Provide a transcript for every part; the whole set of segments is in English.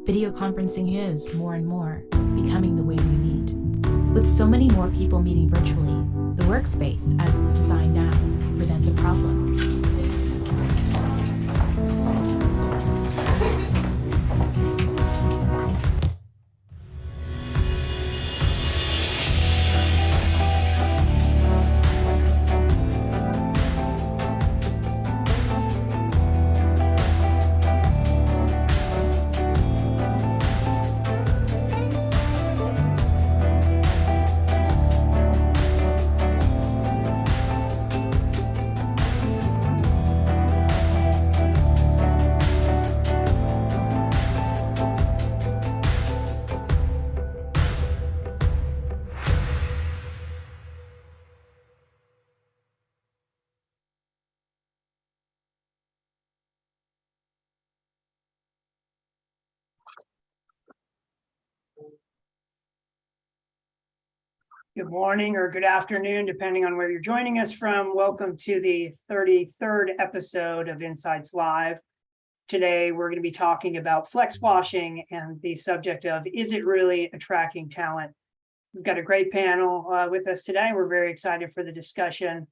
Video conferencing is, more and more, becoming the way we meet. With so many more people meeting virtually, the workspace, as it's designed now, presents a problem. Good morning or good afternoon, depending on where you're joining us from. Welcome to the 33rd episode of Insights Live. Today, we're going to be talking about flex washing and the subject of, is it really attracting talent? We've got a great panel with us today. We're very excited for the discussion.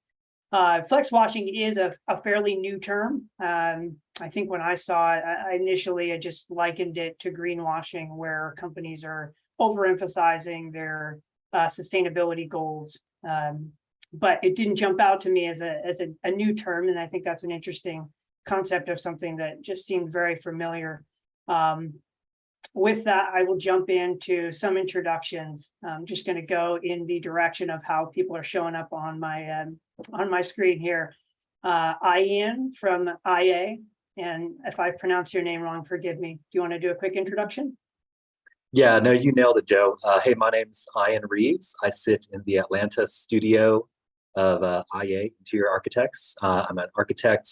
Flex washing is a fairly new term. I think when I saw it, I initially just likened it to greenwashing, where companies are overemphasizing their sustainability goals, but it didn't jump out to me as a new term, and I think that's an interesting concept of something that just seemed very familiar. With that, I will jump into some introductions. I'm just going to go in the direction of how people are showing up on my screen here. Ian from IA, and if I pronounce your name wrong, forgive me. Do you want to do a quick introduction? Yeah, no, you nailed it, Joe. Hey, my name's Ian Reeves. I sit in the Atlanta studio of IA, Interior Architects. I'm an architect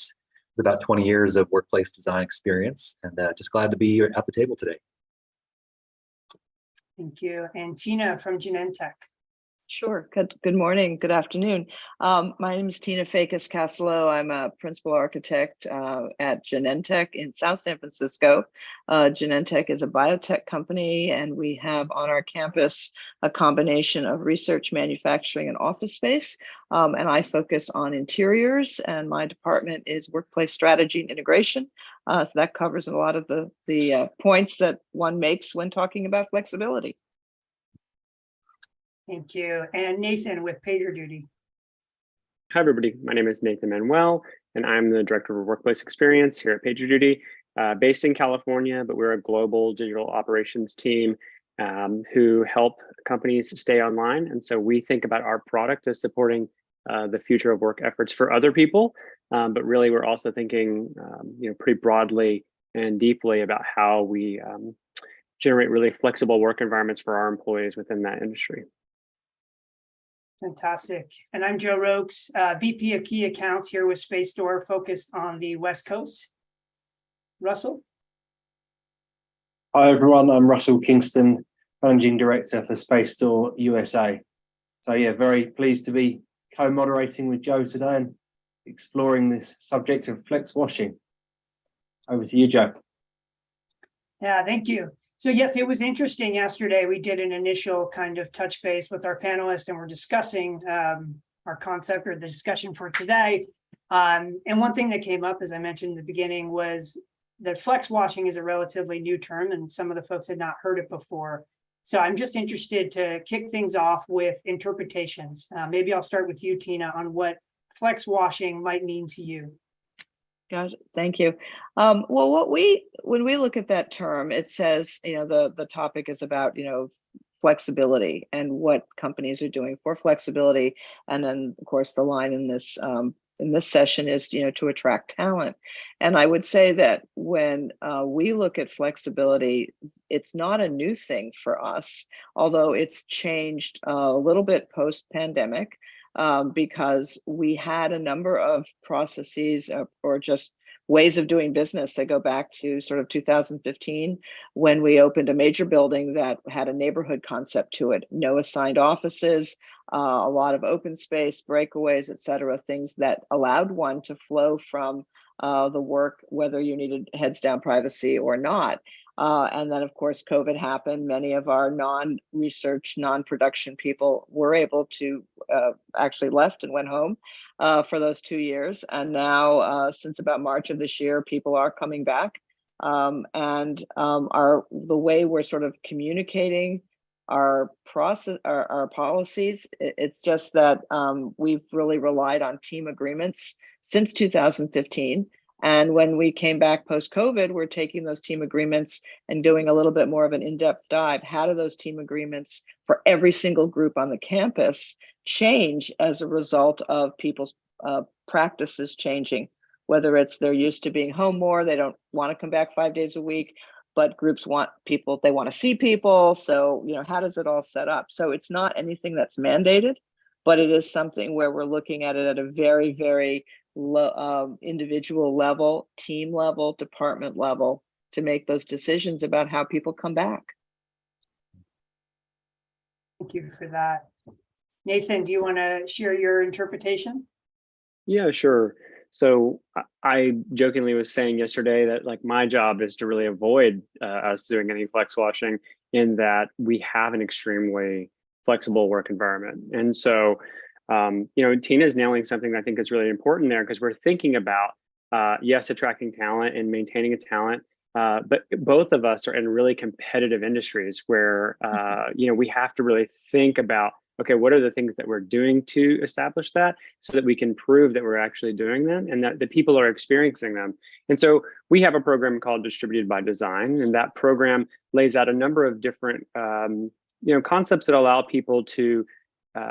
with about 20 years of workplace design experience, and just glad to be here at the table today. Thank you. And Tina from Genentech. Sure. Good morning. Good afternoon. My name is Tina Fakis-Castello. I'm a principal architect at Genentech in South San Francisco. Genentech is a biotech company, and we have on our campus a combination of research, manufacturing, and office space. And I focus on interiors, and my department is workplace strategy and integration. So that covers a lot of the points that one makes when talking about flexibility. Thank you. And Nathan with PagerDuty. Hi, everybody. My name is Nathan Manuel, and I'm the Director of Workplace Experience here at PagerDuty, based in California, but we're a global digital operations team who help companies stay online. And so we think about our product as supporting the future of work efforts for other people, but really we're also thinking pretty broadly and deeply about how we generate really flexible work environments for our employees within that industry. Fantastic. And I'm Joe Rokes, VP of Key Accounts here with Space Door, focused on the West Coast. Russell? Hi, everyone. I'm Russell Kingston, Managing Director for Space Door USA. So yeah, very pleased to be co-moderating with Joe today and exploring this subject of flex washing. Over to you, Joe. Yeah, thank you. So yes, it was interesting yesterday. We did an initial kind of touch base with our panelists, and we're discussing our concept or the discussion for today. And one thing that came up, as I mentioned in the beginning, was that flex washing is a relatively new term, and some of the folks had not heard it before. So I'm just interested to kick things off with interpretations. Maybe I'll start with you, Tina, on what flex washing might mean to you. Gosh, thank you. Well, when we look at that term, it says, the topic is about, flexibility and what companies are doing for flexibility. And then, of course, the line in this session is, to attract talent. And I would say that when we look at flexibility, it's not a new thing for us, although it's changed a little bit post-pandemic. Because we had a number of processes or just ways of doing business that go back to sort of 2015, when we opened a major building that had a neighborhood concept to it, no assigned offices, a lot of open space, breakaways, et cetera, things that allowed one to flow from the work, whether you needed heads down privacy or not. And then, of course, COVID happened. Many of our non-research, non-production people were able to actually left and went home for those 2 years. And now, since about March of this year, people are coming back. The way we're sort of communicating our process, our policies, it's just that we've really relied on team agreements since 2015. And when we came back post-COVID, we're taking those team agreements and doing a little bit more of an in-depth dive. How do those team agreements for every single group on the campus change as a result of people's practices changing? Whether it's they're used to being home more, they don't want to come back 5 days a week, but groups want people, they want to see people. So, how does it all set up? So it's not anything that's mandated, but it is something where we're looking at it at a very, very low, individual level, team level, department level to make those decisions about how people come back. Thank you for that. Nathan, do you want to share your interpretation? Yeah, sure. So I jokingly was saying yesterday that like my job is to really avoid us doing any flex washing, in that we have an extremely flexible work environment. And so, Tina's nailing something that I think is really important there, because we're thinking about, yes, attracting talent and maintaining a talent, but both of us are in really competitive industries where, we have to really think about, okay, what are the things that we're doing to establish that, so that we can prove that we're actually doing them and that the people are experiencing them. And so we have a program called Distributed by Design, and that program lays out a number of different concepts that allow people to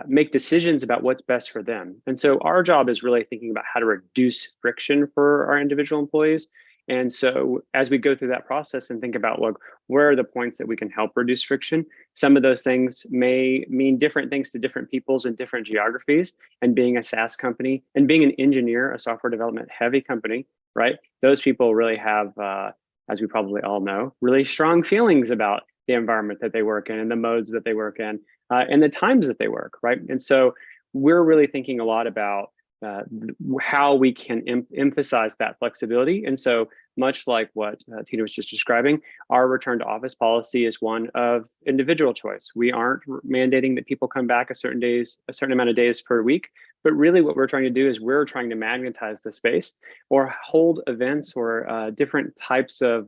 make decisions about what's best for them. And so our job is really thinking about how to reduce friction for our individual employees. And so as we go through that process and think about, look, where are the points that we can help reduce friction? Some of those things may mean different things to different peoples in different geographies. And being a SaaS company and being an engineer, a software development heavy company, right? Those people really have, as we probably all know, really strong feelings about the environment that they work in and the modes that they work in and the times that they work, right? And so we're really thinking a lot about how we can emphasize that flexibility. And so much like what Tina was just describing, our return to office policy is one of individual choice. We aren't mandating that people come back a certain amount of days per week, but really what we're trying to do is we're trying to magnetize the space or hold events or different types of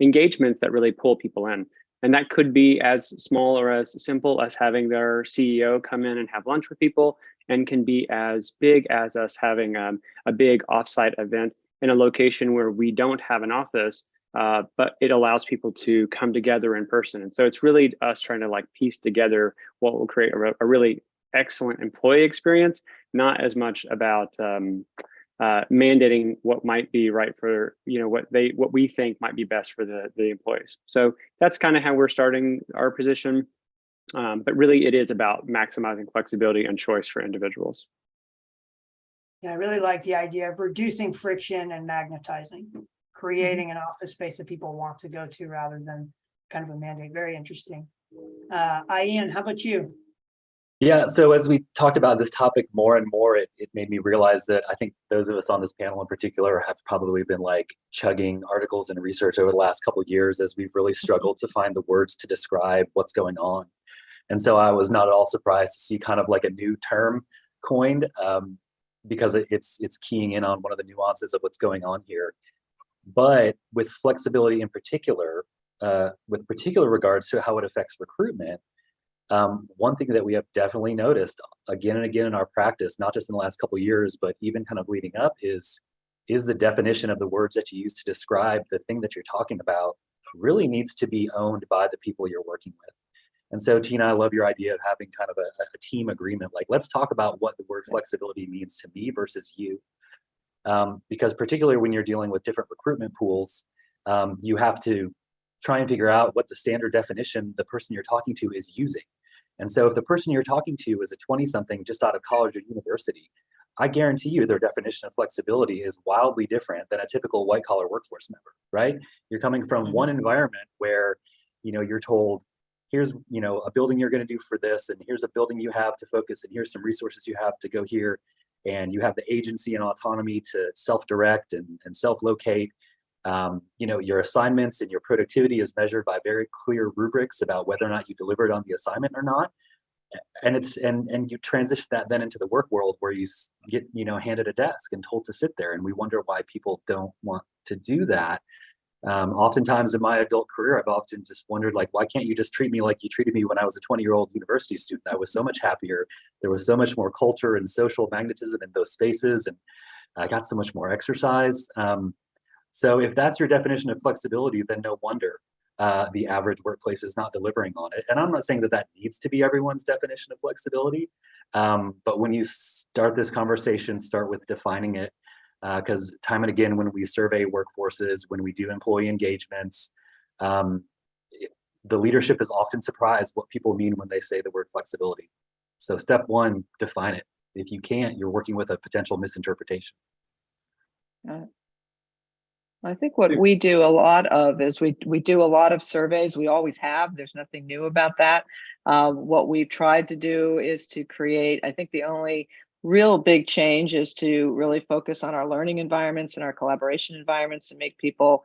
engagements that really pull people in. And that could be as small or as simple as having their CEO come in and have lunch with people, and can be as big as us having a big offsite event in a location where we don't have an office, but it allows people to come together in person. And so it's really us trying to piece together what will create a really excellent employee experience, not as much about mandating what might be right for what we think might be best for the employees. So that's kind of how we're starting our position. But really, it is about maximizing flexibility and choice for individuals. Yeah, I really like the idea of reducing friction and magnetizing, creating an office space that people want to go to rather than kind of a mandate. Very interesting. Ian, how about you? Yeah, so as we talked about this topic more and more, it made me realize that I think those of us on this panel in particular have probably been chugging articles and research over the last couple of years as we've really struggled to find the words to describe what's going on. And so I was not at all surprised to see kind of a new term coined because it's keying in on one of the nuances of what's going on here. But with flexibility in particular, with particular regards to how it affects recruitment, one thing that we have definitely noticed again and again in our practice, not just in the last couple of years, but even kind of leading up, is the definition of the words that you use to describe the thing that you're talking about really needs to be owned by the people you're working with. And so, Tina, I love your idea of having kind of a team agreement. Let's talk about what the word flexibility means to me versus you. Because particularly when you're dealing with different recruitment pools, you have to try and figure out what the standard definition the person you're talking to is using. And so if the person you're talking to is a 20-something just out of college or university, I guarantee you their definition of flexibility is wildly different than a typical white-collar workforce member, right? You're coming from one environment where, you're told, here's, a building you're going to do for this, and here's a building you have to focus, and here's some resources you have to go here, and you have the agency and autonomy to self-direct and self-locate. Your assignments and your productivity is measured by very clear rubrics about whether or not you delivered on the assignment or not. And you transition that then into the work world where you get, handed a desk and told to sit there. And we wonder why people don't want to do that. Oftentimes in my adult career, I've often just wondered, like, why can't you just treat me like you treated me when I was a 20-year-old university student? I was so much happier. There was so much more culture and social magnetism in those spaces, and I got so much more exercise. So if that's your definition of flexibility, then no wonder the average workplace is not delivering on it. And I'm not saying that that needs to be everyone's definition of flexibility, but when you start this conversation, start with defining it. Because time and again, when we survey workforces, when we do employee engagements, the leadership is often surprised what people mean when they say the word flexibility. So step one, define it. If you can't, you're working with a potential misinterpretation. I think what we do a lot of is we do a lot of surveys. We always have. There's nothing new about that. What we've tried to do is to create, I think the only real big change is to really focus on our learning environments and our collaboration environments and make people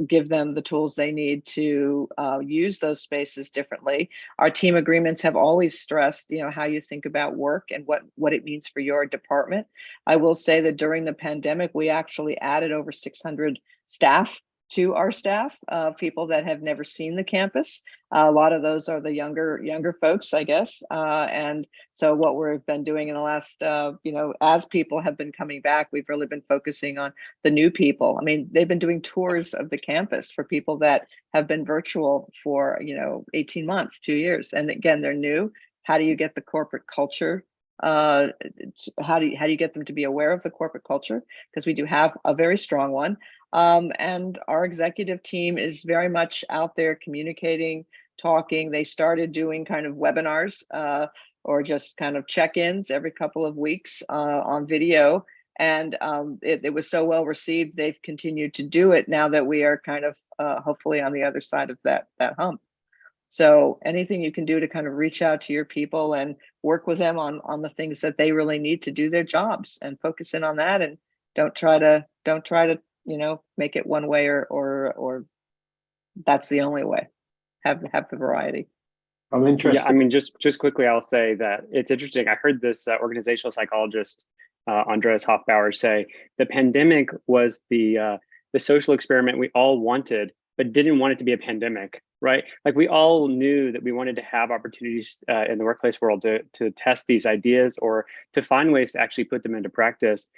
give them the tools they need to use those spaces differently. Our team agreements have always stressed, how you think about work and what it means for your department. I will say that during the pandemic, we actually added over 600 staff to our staff, people that have never seen the campus. A lot of those are the younger folks, I guess. And so what we've been doing in the last, as people have been coming back, we've really been focusing on the new people. I mean, they've been doing tours of the campus for people that have been virtual for, 18 months, 2 years. And again, they're new. How do you get the corporate culture? How do you get them to be aware of the corporate culture? Because we do have a very strong one. And our executive team is very much out there communicating, talking. They started doing kind of webinars or just kind of check-ins every couple of weeks on video. And it was so well received, they've continued to do it now that we are kind of hopefully on the other side of that hump. So anything you can do to kind of reach out to your people and work with them on the things that they really need to do their jobs and focus in on that, and don't try to make it one way or that's the only way. Have the variety. I'm interested. Yeah, I mean, just quickly, I'll say that it's interesting. I heard this organizational psychologist, Andreas Hofbauer, say the pandemic was the social experiment we all wanted, but didn't want it to be a pandemic, right? Like we all knew that we wanted to have opportunities in the workplace world to test these ideas or to find ways to actually put them into practice.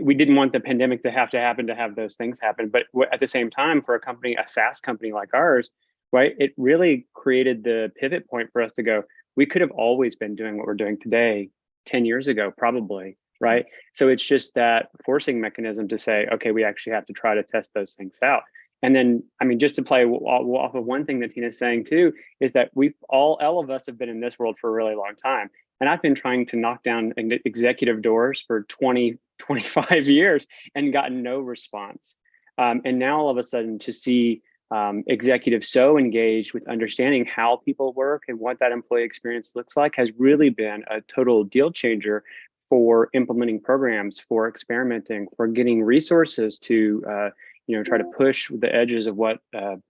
We didn't want the pandemic to happen to have those things happen. But at the same time, for a SaaS company like ours, right, it really created the pivot point for us to go, we could have always been doing what we're doing today 10 years ago, probably, right? So it's just that forcing mechanism to say, okay, we actually have to try to test those things out. And then, I mean, just to play off of one thing that Tina's saying too, is that all of us have been in this world for a really long time. And I've been trying to knock down executive doors for 20, 25 years and gotten no response. And now all of a sudden to see executives so engaged with understanding how people work and what that employee experience looks like has really been a total deal changer for implementing programs, for experimenting, for getting resources to try to push the edges of what an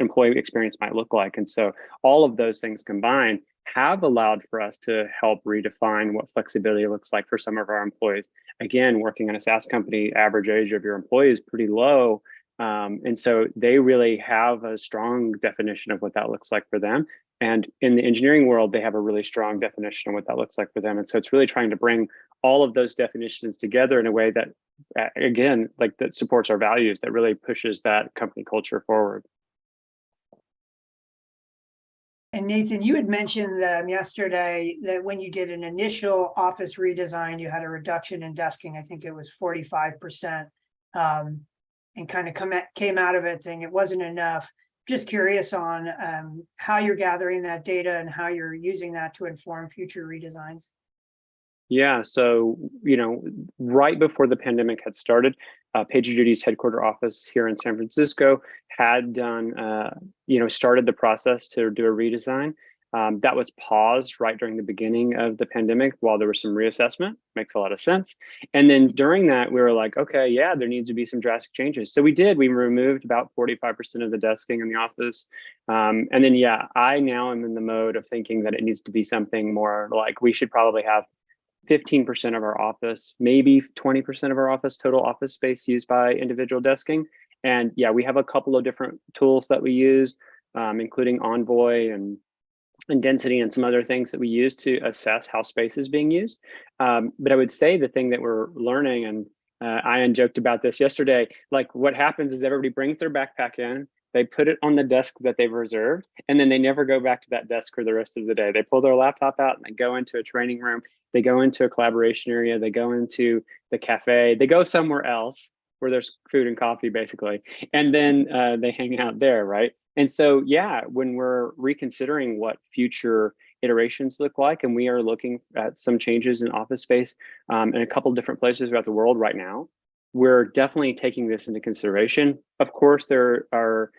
employee experience might look like. And so all of those things combined have allowed for us to help redefine what flexibility looks like for some of our employees. Again, working in a SaaS company, average age of your employee is pretty low. And so they really have a strong definition of what that looks like for them. And in the engineering world, they have a really strong definition of what that looks like for them. And so it's really trying to bring all of those definitions together in a way that, again, like that supports our values, that really pushes that company culture forward. And Nathan, you had mentioned yesterday that when you did an initial office redesign, you had a reduction in desking. I think it was 45%, and kind of came out of it saying it wasn't enough. Just curious on how you're gathering that data and how you're using that to inform future redesigns. Yeah, so, right before the pandemic had started, PagerDuty's headquarter office here in San Francisco had done, started the process to do a redesign. That was paused right during the beginning of the pandemic while there was some reassessment. Makes a lot of sense. And then during that, we were like, okay, yeah, there needs to be some drastic changes. So we did. We removed about 45% of the desking in the office. And then, yeah, I now am in the mode of thinking that it needs to be something more like we should probably have 15% of our office, maybe 20% of our office, total office space used by individual desking. And yeah, we have a couple of different tools that we use, including Envoy and density and some other things that we use to assess how space is being used. But I would say the thing that we're learning, and Ian joked about this yesterday, like what happens is everybody brings their backpack in, they put it on the desk that they've reserved, and then they never go back to that desk for the rest of the day. They pull their laptop out and they go into a training room, they go into a collaboration area, they go into the cafe, they go somewhere else where there's food and coffee basically, and then they hang out there, right? And so, yeah, when we're reconsidering what future iterations look like, and we are looking at some changes in office space in a couple of different places throughout the world right now, we're definitely taking this into consideration. Of course, there are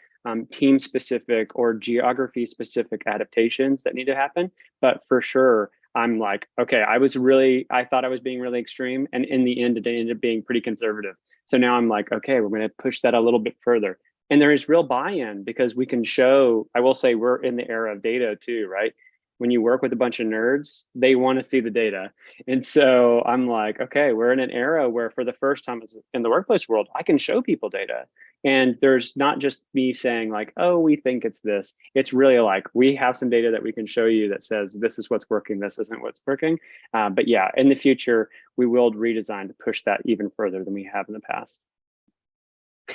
team specific or geography specific adaptations that need to happen, but for sure, I'm like, okay, I thought I was being really extreme, and in the end, it ended up being pretty conservative. So now I'm like, okay, we're going to push that a little bit further. And there is real buy-in because we can show, I will say we're in the era of data too, right? When you work with a bunch of nerds, they want to see the data. And so I'm like, okay, we're in an era where for the first time in the workplace world, I can show people data. And there's not just me saying like, oh, we think it's this. It's really like, we have some data that we can show you that says, this is what's working, this isn't what's working. But yeah, in the future, we will redesign to push that even further than we have in the past.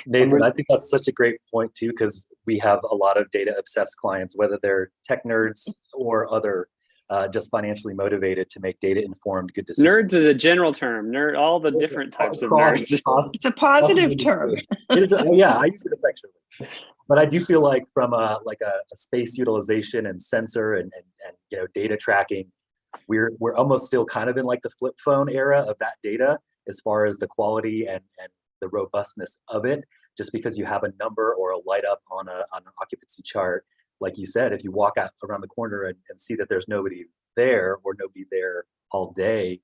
Nathan, I think that's such a great point too, because we have a lot of data obsessed clients, whether they're tech nerds or other just financially motivated to make data informed good decisions. Nerds is a general term. Nerd, all the different types of nerds. It's a positive term. It is, yeah, I use it affectionately. But I do feel like from a space utilization and sensor and data tracking, we're almost still kind of in like the flip phone era of that data as far as the quality and the robustness of it. Just because you have a number or a light up on an occupancy chart, like you said, if you walk out around the corner and see that there's nobody there or nobody there all day,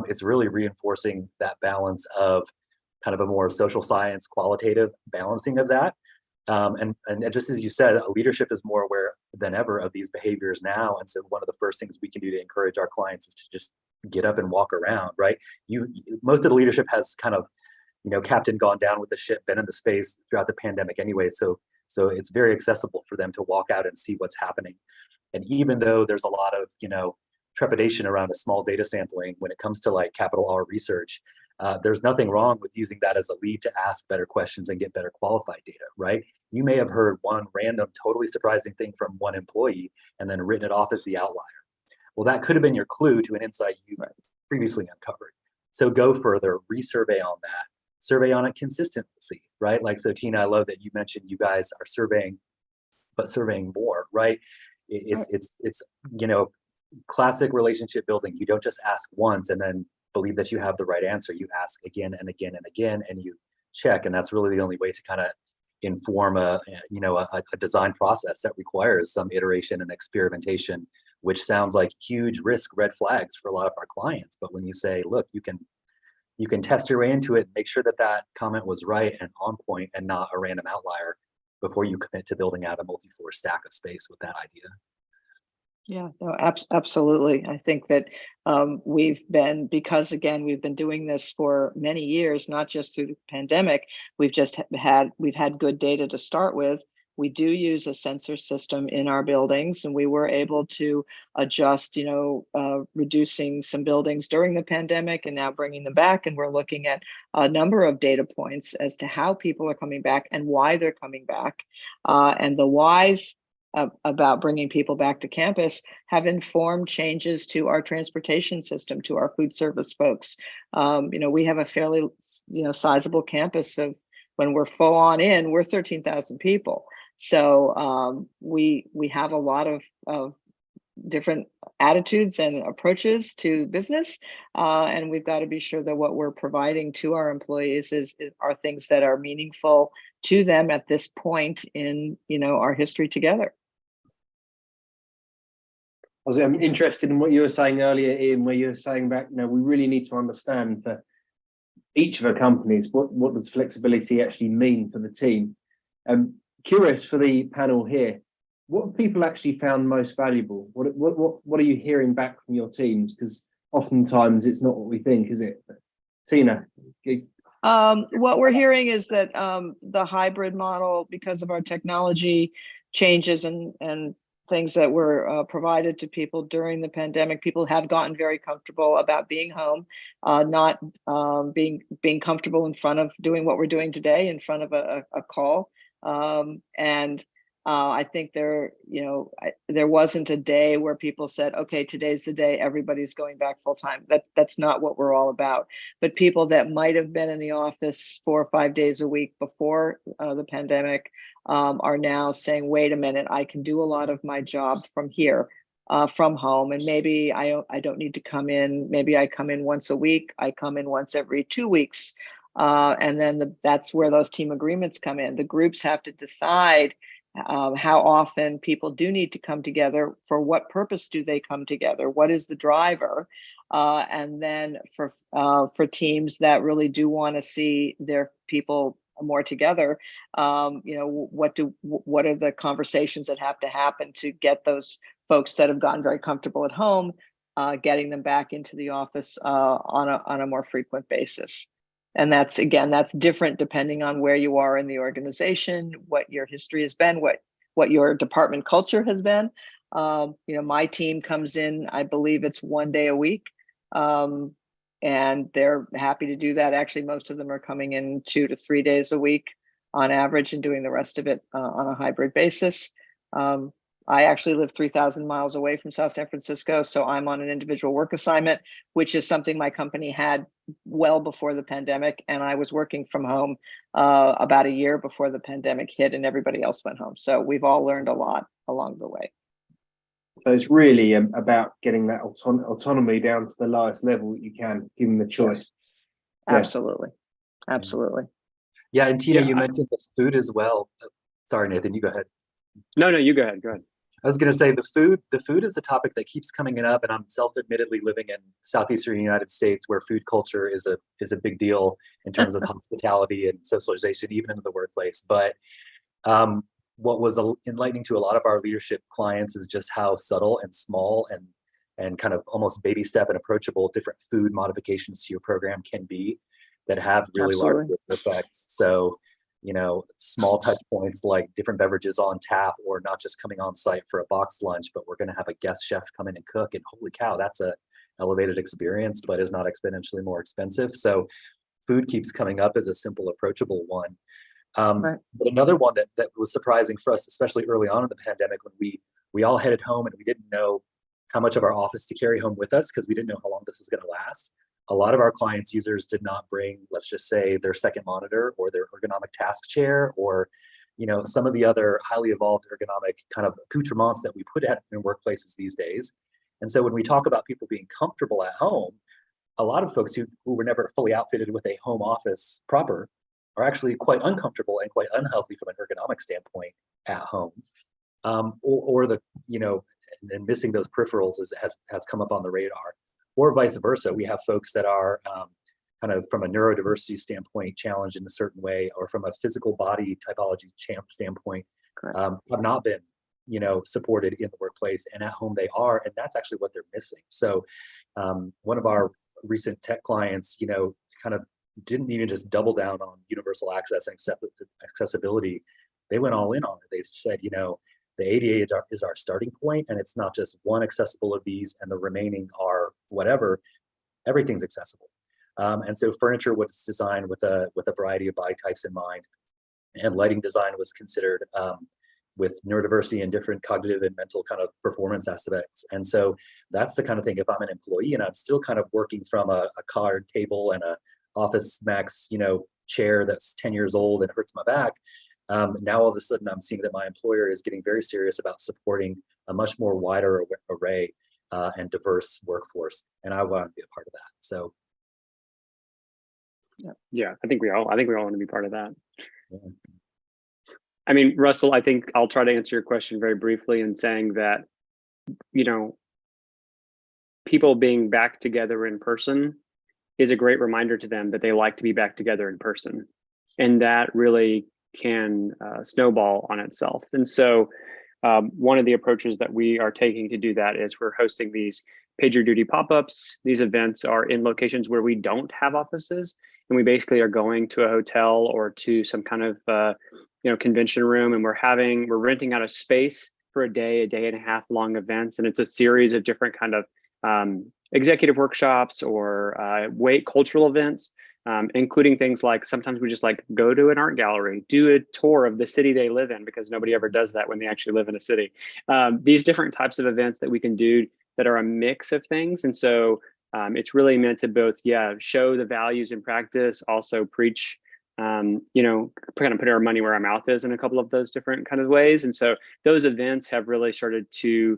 it's really reinforcing that balance of kind of a more social science qualitative balancing of that. And just as you said, leadership is more aware than ever of these behaviors now. And so one of the first things we can do to encourage our clients is to just get up and walk around, right? Most of the leadership has kind of, captain gone down with the ship, been in the space throughout the pandemic anyway. So it's very accessible for them to walk out and see what's happening. And even though there's a lot of, trepidation around a small data sampling when it comes to like capital R research, there's nothing wrong with using that as a lead to ask better questions and get better qualified data, right? You may have heard one random, totally surprising thing from one employee and then written it off as the outlier. Well, that could have been your clue to an insight you previously uncovered. So go further, resurvey on that, survey on it consistently, right? Like, so Tina, I love that you mentioned you guys are surveying, but surveying more, right? It's classic relationship building. You don't just ask once and then believe that you have the right answer. You ask again and again and again, and you check. And that's really the only way to kind of inform a design process that requires some iteration and experimentation, which sounds like huge risk red flags for a lot of our clients. But when you say, look, you can test your way into it, make sure that that comment was right and on point and not a random outlier before you commit to building out a multi-floor stack of space with that idea. Yeah, no, absolutely. I think that because again, we've been doing this for many years, not just through the pandemic. We've had good data to start with. We do use a sensor system in our buildings, and we were able to adjust, reducing some buildings during the pandemic and now bringing them back. And we're looking at a number of data points as to how people are coming back and why they're coming back. And the whys about bringing people back to campus have informed changes to our transportation system, to our food service folks. We have a fairly, sizable campus of, when we're full on in, we're 13,000 people. So we have a lot of different attitudes and approaches to business, and we've got to be sure that what we're providing to our employees are things that are meaningful to them at this point in our history together. I'm interested in what you were saying earlier, Ian, where you were saying about, we really need to understand for each of our companies, what does flexibility actually mean for the team? Curious for the panel here, what have people actually found most valuable? What are you hearing back from your teams? Because oftentimes it's not what we think, is it? Tina. What we're hearing is that the hybrid model, because of our technology changes and things that were provided to people during the pandemic, people have gotten very comfortable about being home, not being comfortable in front of doing what we're doing today in front of a call. I think there wasn't a day where people said, okay, today's the day everybody's going back full time. That's not what we're all about. But people that might have been in the office 4 or 5 days a week before the pandemic are now saying, wait a minute, I can do a lot of my job from here, from home, and maybe I don't need to come in. Maybe I come in once a week. I come in once every 2 weeks. And then that's where those team agreements come in. The groups have to decide how often people do need to come together. For what purpose do they come together? What is the driver? And then for teams that really do want to see their people more together, what are the conversations that have to happen to get those folks that have gotten very comfortable at home, getting them back into the office on a more frequent basis. And that's different depending on where you are in the organization, what your history has been, what your department culture has been. My team comes in, I believe it's 1 day a week, and they're happy to do that. Actually, most of them are coming in 2 to 3 days a week on average and doing the rest of it on a hybrid basis. I actually live 3,000 miles away from South San Francisco, so I'm on an individual work assignment, which is something my company had well before the pandemic, and I was working from home about a year before the pandemic hit and everybody else went home. So we've all learned a lot along the way. So it's really about getting that autonomy down to the lowest level that you can, given the choice. Yes. Absolutely. Absolutely. Yeah, and Tina, you mentioned the food as well. Sorry, Nathan, you go ahead. No, you go ahead. Go ahead. I was going to say the food is a topic that keeps coming up, and I'm self-admittedly living in southeastern United States, where food culture is a big deal in terms of hospitality and socialization, even into the workplace. But what was enlightening to a lot of our leadership clients is just how subtle and small and kind of almost baby step and approachable different food modifications to your program can be that have really large effects. So, small touch points like different beverages on tap, or not just coming on site for a box lunch, but we're going to have a guest chef come in and cook. And holy cow, that's a elevated experience, but is not exponentially more expensive. So food keeps coming up as a simple, approachable one. But another one that was surprising for us, especially early on in the pandemic, when we all headed home and we didn't know how much of our office to carry home with us because we didn't know how long this was going to last. A lot of our clients' users did not bring, let's just say, their second monitor or their ergonomic task chair, or some of the other highly evolved ergonomic kind of accoutrements that we put in workplaces these days. And so when we talk about people being comfortable at home, a lot of folks who were never fully outfitted with a home office proper are actually quite uncomfortable and quite unhealthy from an ergonomic standpoint at home. And missing those peripherals has come up on the radar. Or vice versa, we have folks that are kind of from a neurodiversity standpoint challenged in a certain way, or from a physical body typology standpoint, have not been, supported in the workplace, and at home they are, and that's actually what they're missing. So one of our recent tech clients, kind of didn't even just double down on universal access and accessibility. They went all in on it. They said, the ADA is our starting point, and it's not just one accessible of these and the remaining are whatever. Everything's accessible. And so furniture was designed with a variety of body types in mind, and lighting design was considered with neurodiversity and different cognitive and mental kind of performance aspects. And so that's the kind of thing, if I'm an employee and I'm still kind of working from a card table and a Office Max, chair that's 10 years old and hurts my back, now all of a sudden I'm seeing that my employer is getting very serious about supporting a much more wider array and diverse workforce, and I want to be a part of that. So yeah, I think we all want to be part of that. Yeah. I mean, Russell, I think I'll try to answer your question very briefly in saying that, people being back together in person is a great reminder to them that they like to be back together in person. And that really can snowball on itself. And so one of the approaches that we are taking to do that is we're hosting these PagerDuty pop-ups. These events are in locations where we don't have offices, and we basically are going to a hotel or to some kind of convention room, and we're renting out a space for a day and a half long events, and it's a series of different kind of executive workshops or cultural events, including things like sometimes we just like go to an art gallery, do a tour of the city they live in, because nobody ever does that when they actually live in a city. These different types of events that we can do that are a mix of things. And so it's really meant to both, show the values in practice, also preach, kind of put our money where our mouth is in a couple of those different kind of ways. And so those events have really started to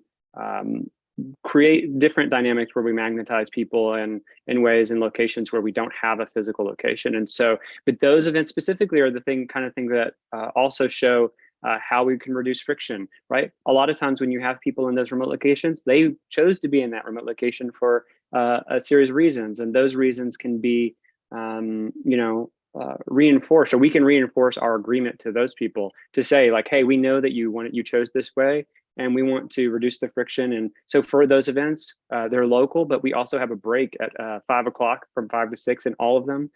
create different dynamics where we magnetize people in ways and locations where we don't have a physical location. And so, but those events specifically are the thing that also show how we can reduce friction, right? A lot of times when you have people in those remote locations, they chose to be in that remote location for a series of reasons. And those reasons can be, reinforced, or we can reinforce our agreement to those people to say like, hey, we know that you chose this way, and we want to reduce the friction. And so for those events, they're local, but we also have a break at 5 o'clock from 5 to 6 in all of them,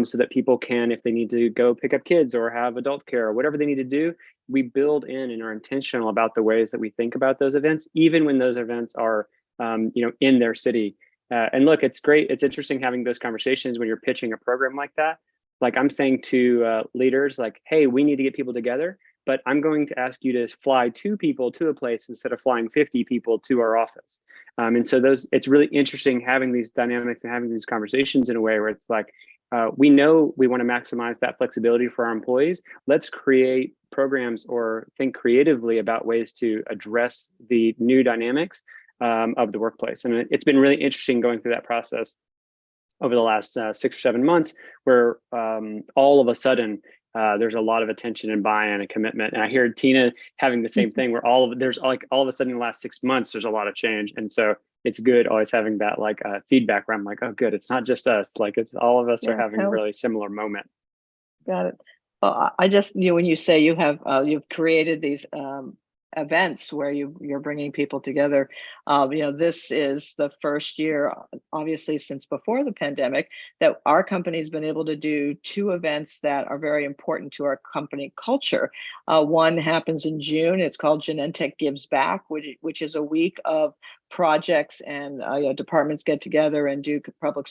so that people can, if they need to go pick up kids or have adult care or whatever they need to do, we build in and are intentional about the ways that we think about those events, even when those events are, in their city. And look, it's great. It's interesting having those conversations when you're pitching a program like that. Like I'm saying to leaders, like, hey, we need to get people together, but I'm going to ask you to fly 2 people to a place instead of flying 50 people to our office. And so it's really interesting having these dynamics and having these conversations in a way where it's like, we know we want to maximize that flexibility for our employees. Let's create programs or think creatively about ways to address the new dynamics of the workplace. And it's been really interesting going through that process over the last 6 or 7 months, where all of a sudden there's a lot of attention and buy-in and commitment. And I hear Tina having the same thing, where all of a sudden in the last 6 months there's a lot of change. And so it's good always having that feedback where I'm like, oh, good, it's not just us. Like it's all of us are having a really similar moment. Got it. Well, I just when you say you have you've created these events where you're bringing people together. This is the first year, obviously since before the pandemic, that our company's been able to do 2 events that are very important to our company culture. One happens in June. It's called Genentech Gives Back, which is a week of projects and departments get together and do public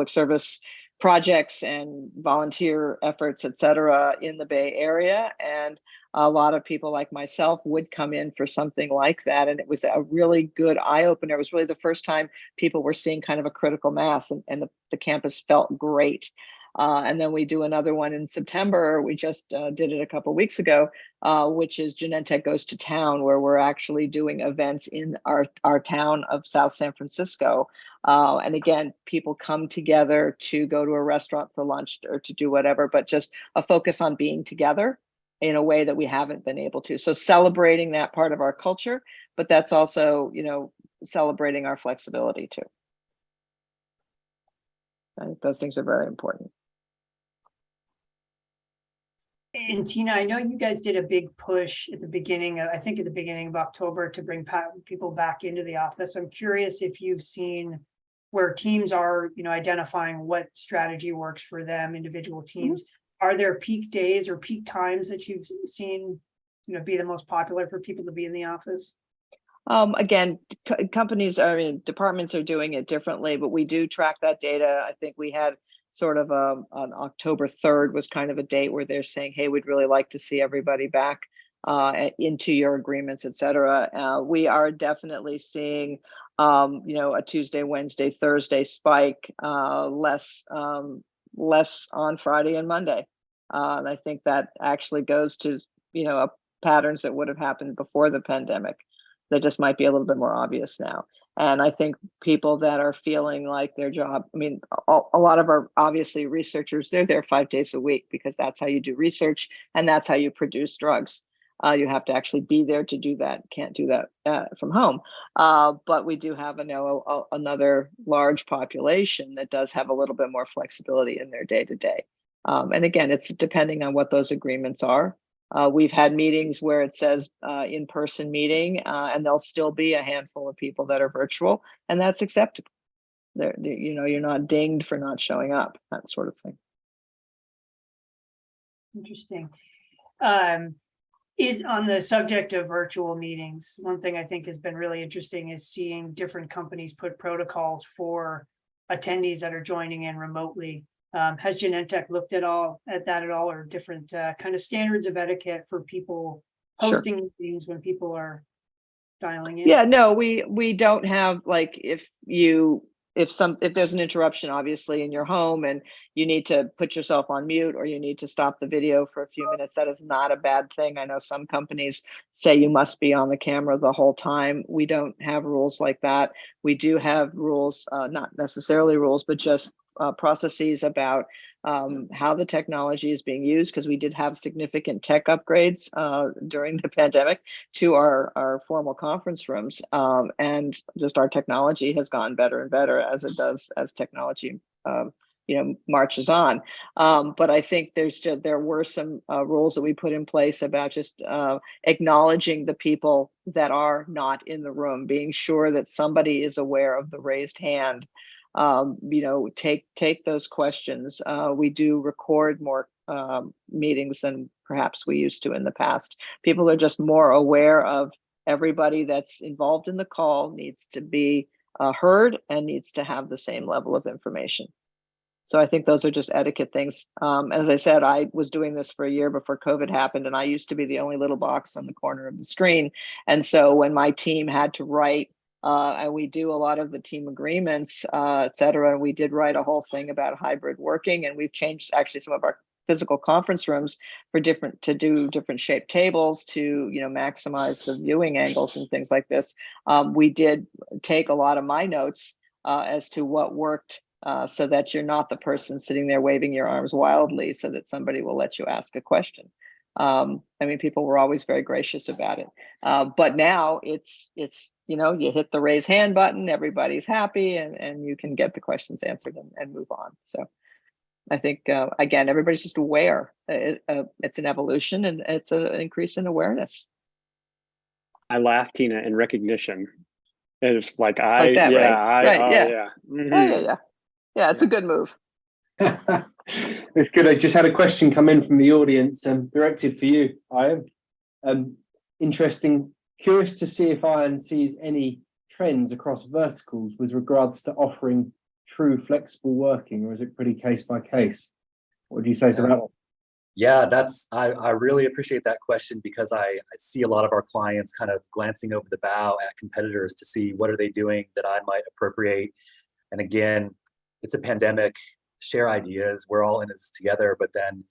service projects and volunteer efforts, et cetera, in the Bay Area. And a lot of people like myself would come in for something like that. And it was a really good eye opener. It was really the first time people were seeing kind of a critical mass, and the campus felt great. And then we do another one in September. We just did it a couple of weeks ago, which is Genentech Goes to Town, where we're actually doing events in our town of South San Francisco. And again, people come together to go to a restaurant for lunch or to do whatever, but just a focus on being together in a way that we haven't been able to. So celebrating that part of our culture, but that's also, celebrating our flexibility too. I think those things are very important. And Tina, I know you guys did a big push at the beginning of October to bring people back into the office. I'm curious if you've seen where teams are, identifying what strategy works for them, individual teams. Mm-hmm. Are there peak days or peak times that you've seen, be the most popular for people to be in the office? Again, departments are doing it differently, but we do track that data. I think we had sort of on October 3rd was kind of a date where they're saying, hey, we'd really like to see everybody back into your agreements, et cetera. We are definitely seeing, a Tuesday, Wednesday, Thursday spike, less on Friday and Monday. And I think that actually goes to, patterns that would have happened before the pandemic. That just might be a little bit more obvious now. And I think people that are feeling like their job, a lot of our obviously researchers, they're there 5 days a week because that's how you do research and that's how you produce drugs. You have to actually be there to do that. Can't do that from home. But we do have another large population that does have a little bit more flexibility in their day-to-day. And again, it's depending on what those agreements are. We've had meetings where it says in-person meeting, and there'll still be a handful of people that are virtual, and that's acceptable. You're not dinged for not showing up, that sort of thing. Interesting. Is on the subject of virtual meetings, one thing I think has been really interesting is seeing different companies put protocols for attendees that are joining in remotely. Has Genentech looked at that at all, or different kind of standards of etiquette for people hosting meetings when people are dialing in? Yeah, no, we don't have, like, if there's an interruption, obviously, in your home and you need to put yourself on mute or you need to stop the video for a few minutes, that is not a bad thing. I know some companies say you must be on the camera the whole time. We don't have rules like that. We do have rules, not necessarily rules, but just processes about how the technology is being used, because we did have significant tech upgrades during the pandemic to our formal conference rooms, and just our technology has gone better and better as technology marches on. But I think there were some rules that we put in place about just acknowledging the people that are not in the room, being sure that somebody is aware of the raised hand. Take those questions. We do record more meetings than perhaps we used to in the past. People are just more aware of everybody that's involved in the call needs to be heard and needs to have the same level of information. So I think those are just etiquette things. As I said, I was doing this for a year before COVID happened, and I used to be the only little box on the corner of the screen. And so when my team had to write, and we do a lot of the team agreements, et cetera, and we did write a whole thing about hybrid working, and we've changed actually some of our physical conference rooms to do different shaped tables to maximize the viewing angles and things like this. We did take a lot of my notes as to what worked, so that you're not the person sitting there waving your arms wildly so that somebody will let you ask a question. People were always very gracious about it. But now it's you hit the raise hand button, everybody's happy, and you can get the questions answered and move on. So I think, again, everybody's just aware. It's an evolution, and it's an increase in awareness. I laugh, Tina, in recognition. It's like that, yeah, right? Yeah. Yeah. Mm-hmm. Yeah, it's a good move. It's good. I just had a question come in from the audience, directed for you, Ian. Interesting. Curious to see if Ian sees any trends across verticals with regards to offering true flexible working, or is it pretty case by case? What do you say to that one? Yeah, I really appreciate that question, because I see a lot of our clients kind of glancing over the bow at competitors to see what are they doing that I might appropriate. And again, it's a pandemic, share ideas, we're all in this together. But then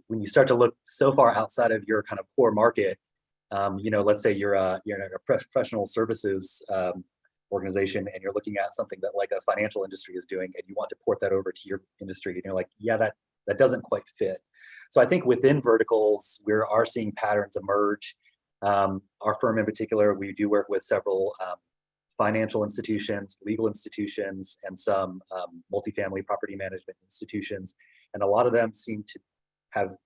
when you start to look so far outside of your kind of core market, let's say you're in a professional services organization, and you're looking at something that like a financial industry is doing, and you want to port that over to your industry, and you're like, yeah, that doesn't quite fit. So I think within verticals, we are seeing patterns emerge. Our firm in particular, we do work with several financial institutions, legal institutions, and some multifamily property management institutions. And a lot of them seem to have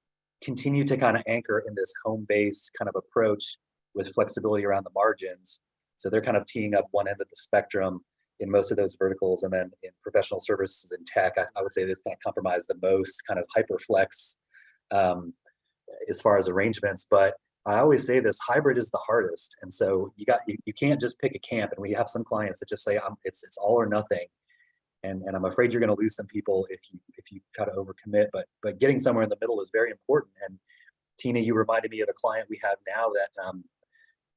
continued to kind of anchor in this home-based kind of approach with flexibility around the margins. So they're kind of teeing up one end of the spectrum in most of those verticals. And then in professional services and tech, I would say this kind of compromised the most, kind of hyperflex as far as arrangements. But I always say this, hybrid is the hardest. And so you can't just pick a camp. And we have some clients that just say it's all or nothing. And I'm afraid you're going to lose some people if you try to overcommit. But getting somewhere in the middle is very important. And Tina, you reminded me of a client we have now that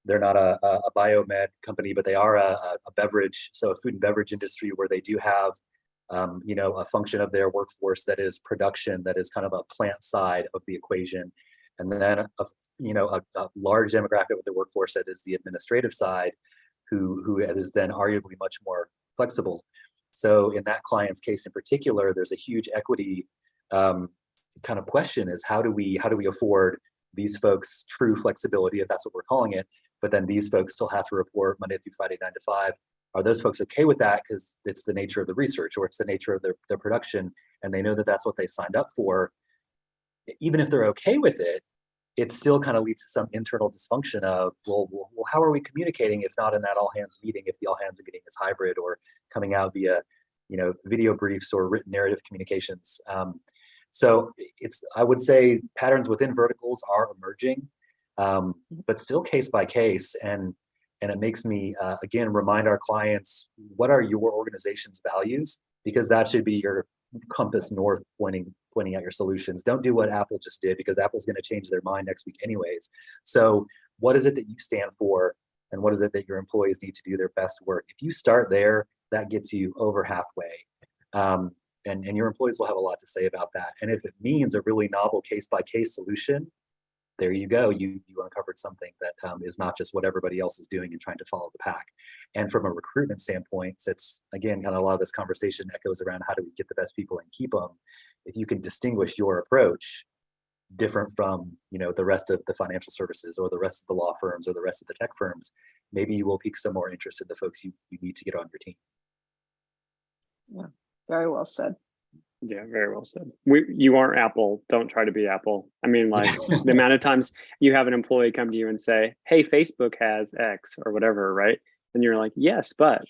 they're not a biomed company, but they are a beverage, so a food and beverage industry, where they do have a function of their workforce that is production, that is kind of a plant side of the equation, and then a large demographic of the workforce that is the administrative side, who is then arguably much more flexible. So in that client's case in particular, there's a huge equity kind of question: is how do we afford these folks true flexibility, if that's what we're calling it, but then these folks still have to report Monday through Friday, 9 to 5. Are those folks okay with that because it's the nature of the research or it's the nature of their production, and they know that that's what they signed up for? Even if they're okay with it, it still kind of leads to some internal dysfunction of, well, how are we communicating if not in that all hands meeting, if the all hands meeting is hybrid or coming out via, video briefs or written narrative communications. So I would say patterns within verticals are emerging, but still case by case. And it makes me, again, remind our clients, what are your organization's values? Because that should be your compass north pointing at your solutions. Don't do what Apple just did, because Apple's going to change their mind next week anyways. So what is it that you stand for? And what is it that your employees need to do their best work? If you start there, that gets you over halfway. And your employees will have a lot to say about that. And if it means a really novel case-by-case solution, there you go. You uncovered something that is not just what everybody else is doing and trying to follow the pack. And from a recruitment standpoint, it's, again, kind of a lot of this conversation echoes around how do we get the best people and keep them. If you can distinguish your approach different from, the rest of the financial services or the rest of the law firms or the rest of the tech firms, maybe you will pique some more interest in the folks you need to get on your team. Yeah, very well said. Yeah, very well said. You aren't Apple. Don't try to be Apple. I mean, like the amount of times you have an employee come to you and say, hey, Facebook has X or whatever, right? And you're like, yes, but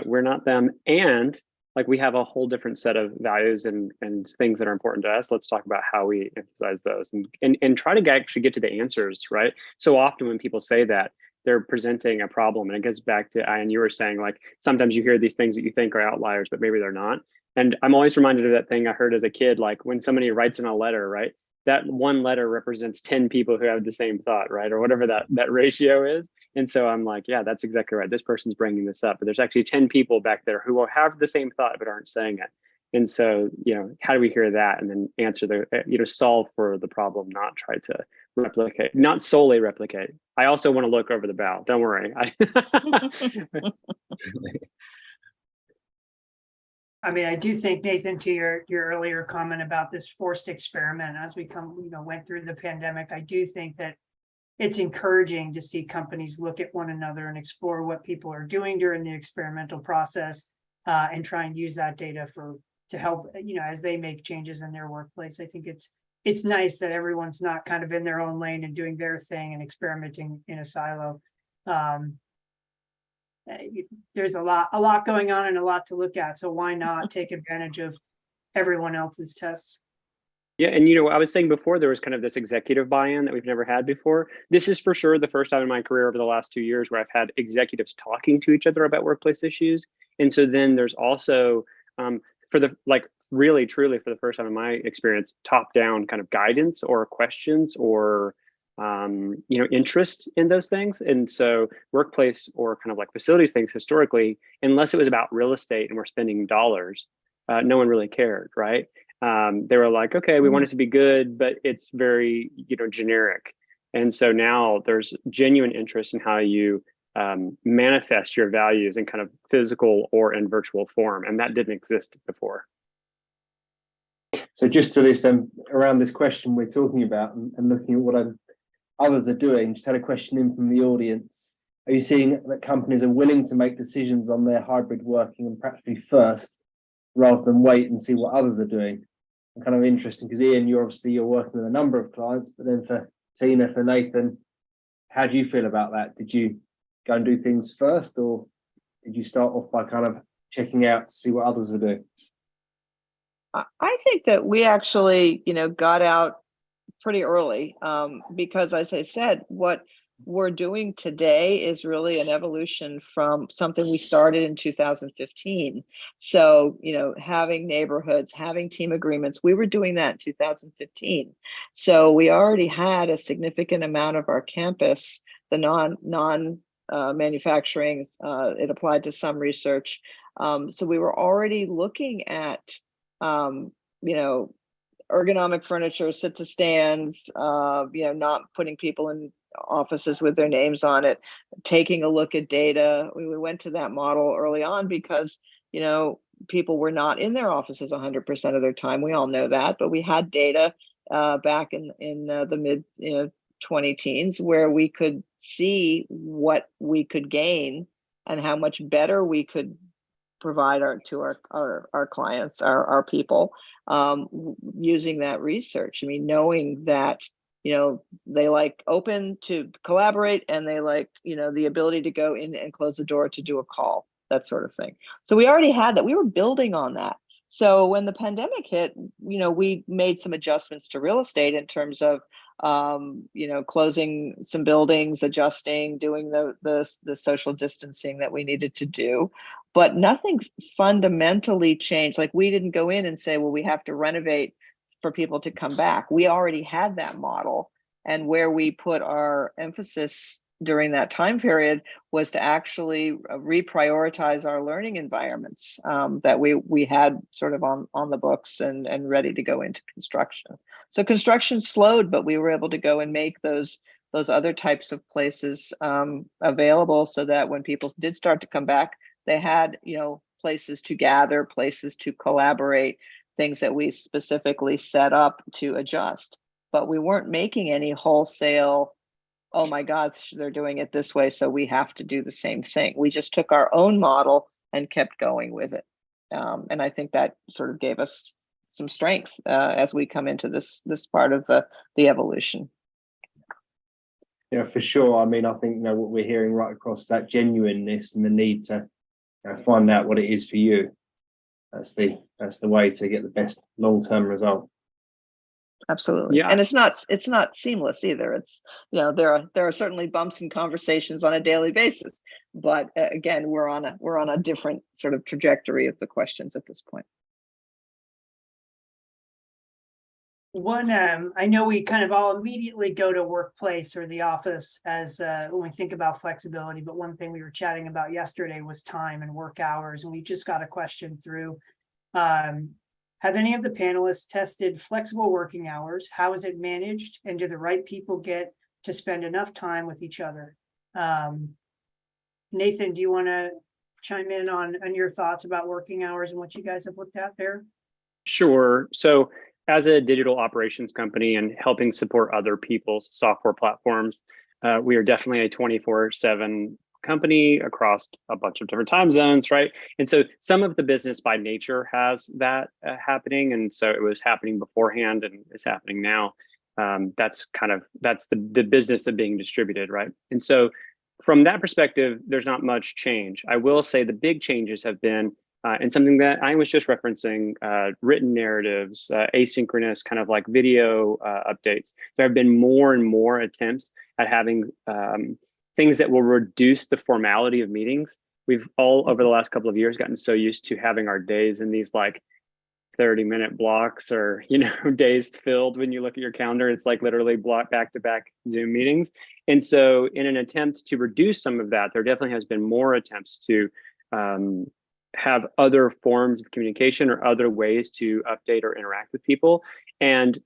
we're not them. And like, we have a whole different set of values and things that are important to us. Let's talk about how we emphasize those and try to actually get to the answers, right? So often when people say that, they're presenting a problem. And it goes back to Ian, you were saying, like, sometimes you hear these things that you think are outliers, but maybe they're not. And I'm always reminded of that thing I heard as a kid, like when somebody writes in a letter, right? That one letter represents 10 people who have the same thought, right? Or whatever that ratio is. And so I'm like, yeah, that's exactly right. This person's bringing this up, but there's actually 10 people back there who will have the same thought, but aren't saying it. And so, how do we hear that and then answer solve for the problem, not try to replicate, not solely replicate. I also want to look over the bow. Don't worry. I mean, I do think, Nathan, to your earlier comment about this forced experiment, as we went through the pandemic, I do think that it's encouraging to see companies look at one another and explore what people are doing during the experimental process, and try and use that data to help, as they make changes in their workplace. I think it's nice that everyone's not kind of in their own lane and doing their thing and experimenting in a silo. There's a lot going on and a lot to look at. So why not take advantage of everyone else's tests? Yeah, and I was saying before, there was kind of this executive buy-in that we've never had before. This is for sure the first time in my career over the last 2 years where I've had executives talking to each other about workplace issues. And so then there's also, really truly for the first time in my experience, top-down kind of guidance or questions or interest in those things. And so workplace or kind of like facilities things historically, unless it was about real estate and we're spending dollars, no one really cared, right? They were like, okay, we want it to be good, but it's very, generic. And so now there's genuine interest in how you manifest your values in kind of physical or in virtual form. And that didn't exist before. So just to this, around this question we're talking about and looking at what others are doing, just had a question in from the audience. Are you seeing that companies are willing to make decisions on their hybrid working and practically first, rather than wait and see what others are doing? And kind of interesting because Ian, you're working with a number of clients, but then for Tina, for Nathan, how do you feel about that? Did you go and do things first, or did you start off by kind of checking out to see what others were doing? I think that we actually, got out pretty early, because as I said, what we're doing today is really an evolution from something we started in 2015. So, having neighborhoods, having team agreements, we were doing that in 2015. So we already had a significant amount of our campus, the non manufacturing, it applied to some research. So we were already looking at, ergonomic furniture, sit to stands, not putting people in offices with their names on it, taking a look at data. We went to that model early on because, people were not in their offices 100% of their time. We all know that, but we had data back in the mid 20 teens, where we could see what we could gain and how much better we could provide our clients, our people, using that research. I mean, knowing that, they like open to collaborate, and they like, the ability to go in and close the door to do a call, that sort of thing. So we already had that. We were building on that. So when the pandemic hit, we made some adjustments to real estate in terms of, closing some buildings, adjusting, doing the social distancing that we needed to do. But nothing fundamentally changed. Like, we didn't go in and say, well, we have to renovate for people to come back. We already had that model. And where we put our emphasis during that time period was to actually reprioritize our learning environments that we had sort of on the books and ready to go into construction. So construction slowed, but we were able to go and make those other types of places available, so that when people did start to come back, they had, places to gather, places to collaborate, things that we specifically set up to adjust. But we weren't making any wholesale, oh my God, they're doing it this way, so we have to do the same thing. We just took our own model and kept going with it. And I think that sort of gave us some strength as we come into this part of the evolution. Yeah, for sure. I mean, I think what we're hearing right across, that genuineness and the need to find out what it is for you. That's the way to get the best long-term result. Absolutely. Yeah. And it's not seamless either. It's, there are certainly bumps in conversations on a daily basis, but again, we're on a different sort of trajectory of the questions at this point. One, I know we kind of all immediately go to workplace or the office as when we think about flexibility, but one thing we were chatting about yesterday was time and work hours, and we just got a question through. Have any of the panelists tested flexible working hours? How is it managed? And do the right people get to spend enough time with each other? Nathan, do you want to chime in on your thoughts about working hours and what you guys have looked at there? Sure. So as a digital operations company and helping support other people's software platforms, we are definitely a 24/7 company across a bunch of different time zones, right? And so some of the business by nature has that happening, and so it was happening beforehand and it's happening now. That's the business of being distributed, right? And so from that perspective, there's not much change. I will say the big changes have been, and something that I was just referencing, written narratives, asynchronous kind of like video updates. There have been more and more attempts at having things that will reduce the formality of meetings. We've all over the last couple of years gotten so used to having our days in these like 30-minute blocks, or days filled. When you look at your calendar, it's like literally block back-to-back Zoom meetings. And so in an attempt to reduce some of that, there definitely has been more attempts to have other forms of communication or other ways to update or interact with people. And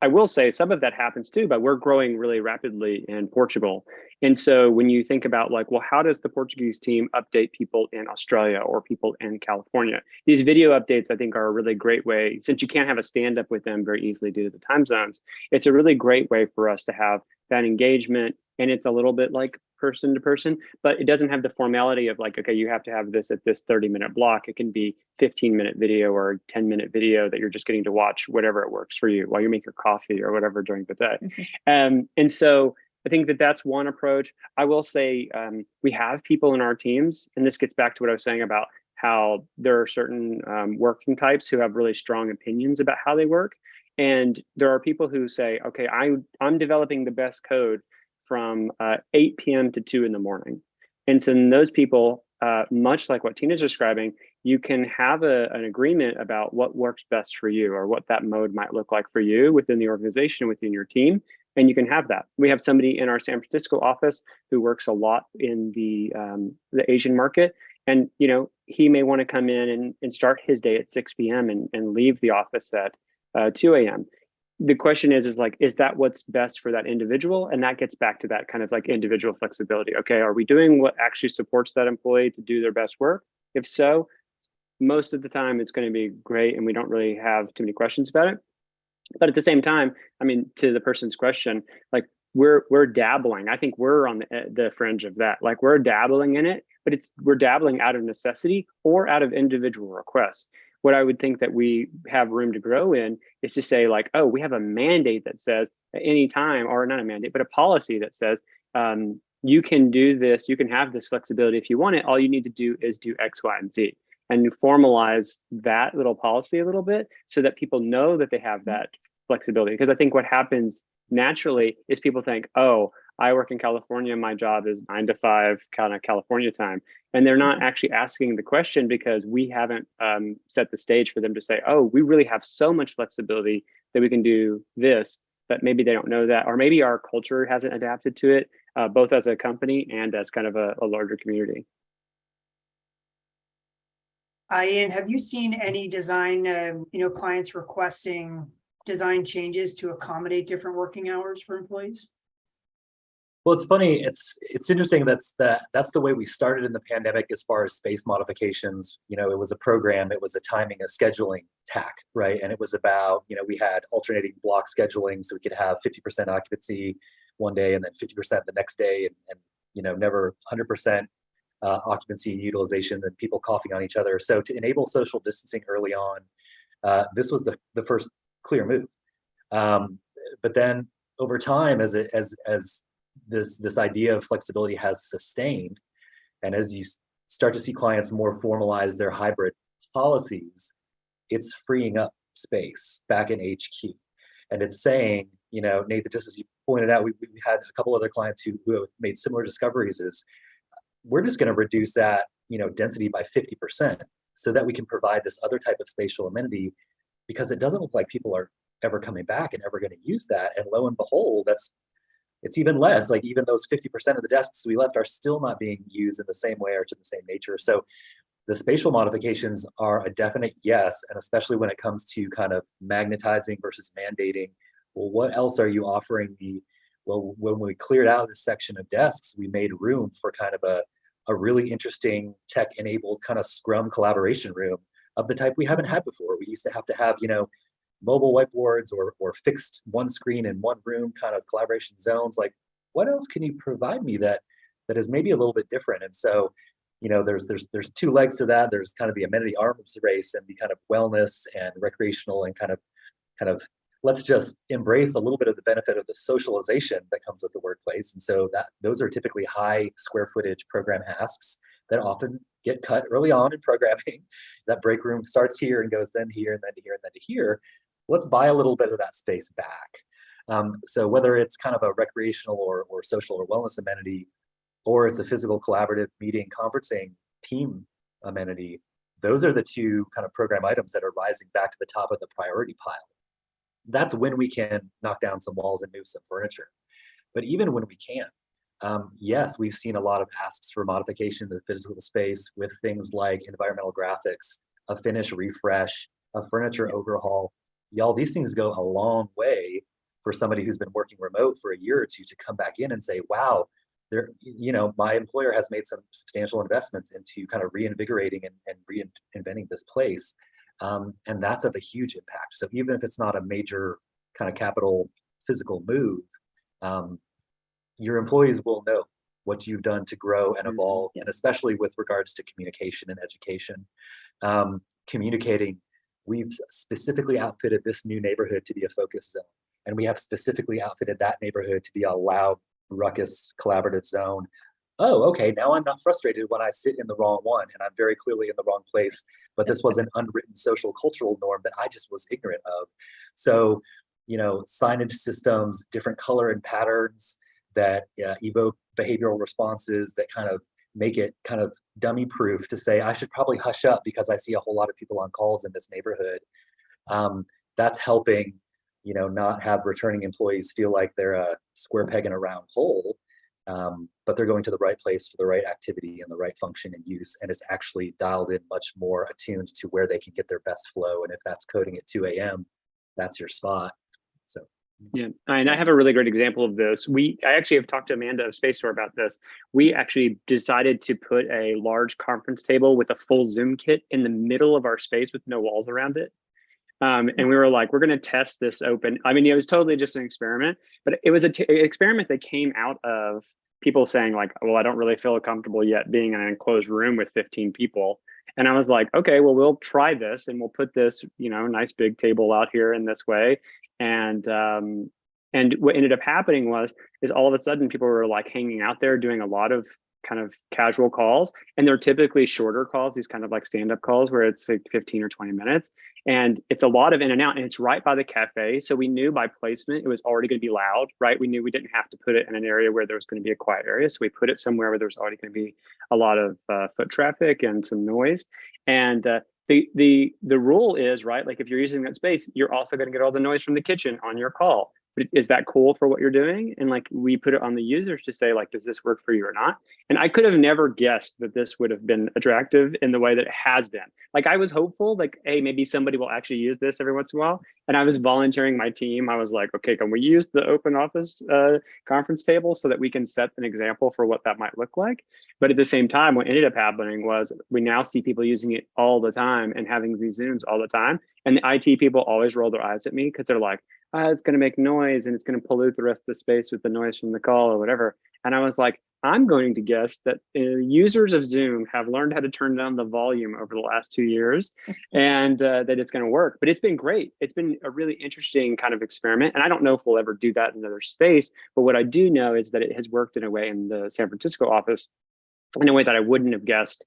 I will say some of that happens too, but we're growing really rapidly in Portugal. And so when you think about like, well, how does the Portuguese team update people in Australia or people in California? These video updates, I think, are a really great way, since you can't have a stand-up with them very easily due to the time zones. It's a really great way for us to have that engagement. And it's a little bit like person to person, but it doesn't have the formality of like, okay, you have to have this at this 30-minute block. It can be 15-minute video or 10-minute video that you're just getting to watch whatever it works for you while you make your coffee or whatever during the day. Mm-hmm. And so I think that that's one approach. I will say we have people in our teams, and this gets back to what I was saying about how there are certain working types who have really strong opinions about how they work. And there are people who say, okay, I'm developing the best code from 8 p.m. to 2 in the morning. And so in those people, much like what Tina's describing, you can have an agreement about what works best for you or what that mode might look like for you within the organization, within your team. And you can have that. We have somebody in our San Francisco office who works a lot in the Asian market. And he may want to come in and start his day at 6 p.m. and leave the office at 2 a.m. The question is that what's best for that individual? And that gets back to that kind of like individual flexibility. Okay, are we doing what actually supports that employee to do their best work? If so, most of the time it's going to be great and we don't really have too many questions about it. But at the same time, I mean, to the person's question, like we're dabbling. I think we're on the fringe of that. Like we're dabbling in it, but we're dabbling out of necessity or out of individual request. What I would think that we have room to grow in is to say like, oh, we have a mandate that says at any time, or not a mandate, but a policy that says you can do this, you can have this flexibility if you want it. All you need to do is do X, Y, and Z. And you formalize that little policy a little bit so that people know that they have that flexibility. Because I think what happens naturally is people think, oh, I work in California, my job is 9 to 5 kind of California time. And they're not actually asking the question because we haven't set the stage for them to say, oh, we really have so much flexibility that we can do this, but maybe they don't know that, or maybe our culture hasn't adapted to it, both as a company and as kind of a larger community. Ian, have you seen any design, clients requesting design changes to accommodate different working hours for employees? Well, it's funny. It's interesting. That's the way we started in the pandemic as far as space modifications. It was a program. It was a timing, a scheduling tack, right? And it was about, we had alternating block scheduling, so we could have 50% occupancy one day and then 50% the next day, and never 100% occupancy utilization and people coughing on each other. So to enable social distancing early on, this was the first clear move. But then over time, as this idea of flexibility has sustained, and as you start to see clients more formalize their hybrid policies, it's freeing up space back in HQ. And it's saying, Nathan, just as you pointed out, we had a couple other clients who have made similar discoveries, is we're just going to reduce that, density by 50% so that we can provide this other type of spatial amenity, because it doesn't look like people are ever coming back and ever going to use that. And lo and behold, it's even less. Like even those 50% of the desks we left are still not being used in the same way or to the same nature. So the spatial modifications are a definite yes, and especially when it comes to kind of magnetizing versus mandating. Well, what else are you offering me? Well, when we cleared out this section of desks, we made room for kind of a really interesting tech-enabled kind of Scrum collaboration room of the type we haven't had before. We used to have, mobile whiteboards or fixed one screen in one room kind of collaboration zones. Like, what else can you provide me that is maybe a little bit different? And so, there's two legs to that. There's kind of the amenity arms race and the kind of wellness and recreational and kind of let's just embrace a little bit of the benefit of the socialization that comes with the workplace. And so those are typically high square footage program asks that often get cut early on in programming. That break room starts here and goes then here and then to here and then to here. Let's buy a little bit of that space back. So whether it's kind of a recreational or social or wellness amenity, or it's a physical collaborative meeting, conferencing, team amenity, those are the two kind of program items that are rising back to the top of the priority pile. That's when we can knock down some walls and move some furniture. But even when we can't, yes, we've seen a lot of asks for modification of the physical space with things like environmental graphics, a finish refresh, a furniture overhaul. Y'all, these things go a long way for somebody who's been working remote for a year or two to come back in and say, wow, my employer has made some substantial investments into kind of reinvigorating and reinventing this place. And that's of a huge impact. So even if it's not a major kind of capital physical move, your employees will know what you've done to grow and evolve, and especially with regards to communication and education. Communicating, we've specifically outfitted this new neighborhood to be a focus zone, and we have specifically outfitted that neighborhood to be a loud, ruckus, collaborative zone. Oh, okay, now I'm not frustrated when I sit in the wrong one and I'm very clearly in the wrong place, but this was an unwritten social cultural norm that I just was ignorant of. So, signage systems, different color and patterns that evoke behavioral responses that kind of make it kind of dummy proof to say, I should probably hush up because I see a whole lot of people on calls in this neighborhood. That's helping, not have returning employees feel like they're a square peg in a round hole. But they're going to the right place for the right activity and the right function and use, and it's actually dialed in much more attuned to where they can get their best flow. And if that's coding at 2 a.m., that's your spot. So yeah, and I have a really great example of this. I actually have talked to Amanda of Space Store about this. We actually decided to put a large conference table with a full Zoom kit in the middle of our space with no walls around it. And we were like, we're going to test this open. I mean, it was totally just an experiment, but it was an experiment that came out of people saying like, well, I don't really feel comfortable yet being in an enclosed room with 15 people. And I was like, okay, well, we'll try this and we'll put this, nice big table out here in this way. And what ended up happening is all of a sudden people were like hanging out there doing a lot of kind of casual calls, and they're typically shorter calls, these kind of like stand-up calls where it's like 15 or 20 minutes, and it's a lot of in and out, and it's right by the cafe. So we knew by placement it was already going to be loud, right? We knew we didn't have to put it in an area where there was going to be a quiet area, so we put it somewhere where there's already going to be a lot of foot traffic and some noise. And the rule is, right, like if you're using that space, you're also going to get all the noise from the kitchen on your call. But is that cool for what you're doing? And like we put it on the users to say like, does this work for you or not? And I could have never guessed that this would have been attractive in the way that it has been. Like I was hopeful, like, hey, maybe somebody will actually use this every once in a while. And I was volunteering my team. I was like, okay, can we use the open office conference table so that we can set an example for what that might look like? But at the same time, what ended up happening was we now see people using it all the time and having these Zooms all the time. And the IT people always roll their eyes at me because they're like, it's going to make noise and it's going to pollute the rest of the space with the noise from the call or whatever. And I was like, I'm going to guess that users of Zoom have learned how to turn down the volume over the last 2 years and that it's going to work. But it's been great. It's been a really interesting kind of experiment. And I don't know if we'll ever do that in another space. But what I do know is that it has worked in a way in the San Francisco office in a way that I wouldn't have guessed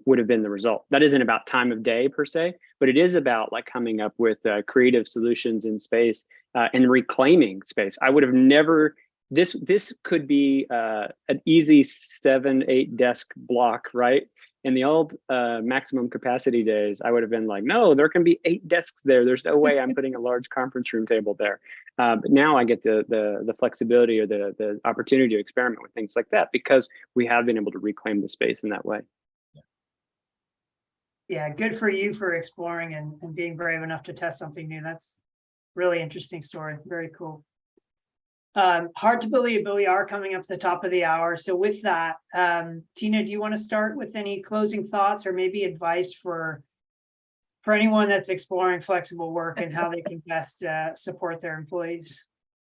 would have been the result. That isn't about time of day per se, but it is about like coming up with creative solutions in space and reclaiming space. I would have never, this could be an easy 7-8 desk block, right? In the old maximum capacity days, I would have been like, no, there can be 8 desks there. There's no way I'm putting a large conference room table there. But now I get the flexibility or the opportunity to experiment with things like that because we have been able to reclaim the space in that way. Yeah, good for you for exploring and being brave enough to test something new. That's really interesting story. Very cool. Hard to believe, but we are coming up to the top of the hour. So with that, Tina, do you want to start with any closing thoughts or maybe advice for anyone that's exploring flexible work and how they can best support their employees?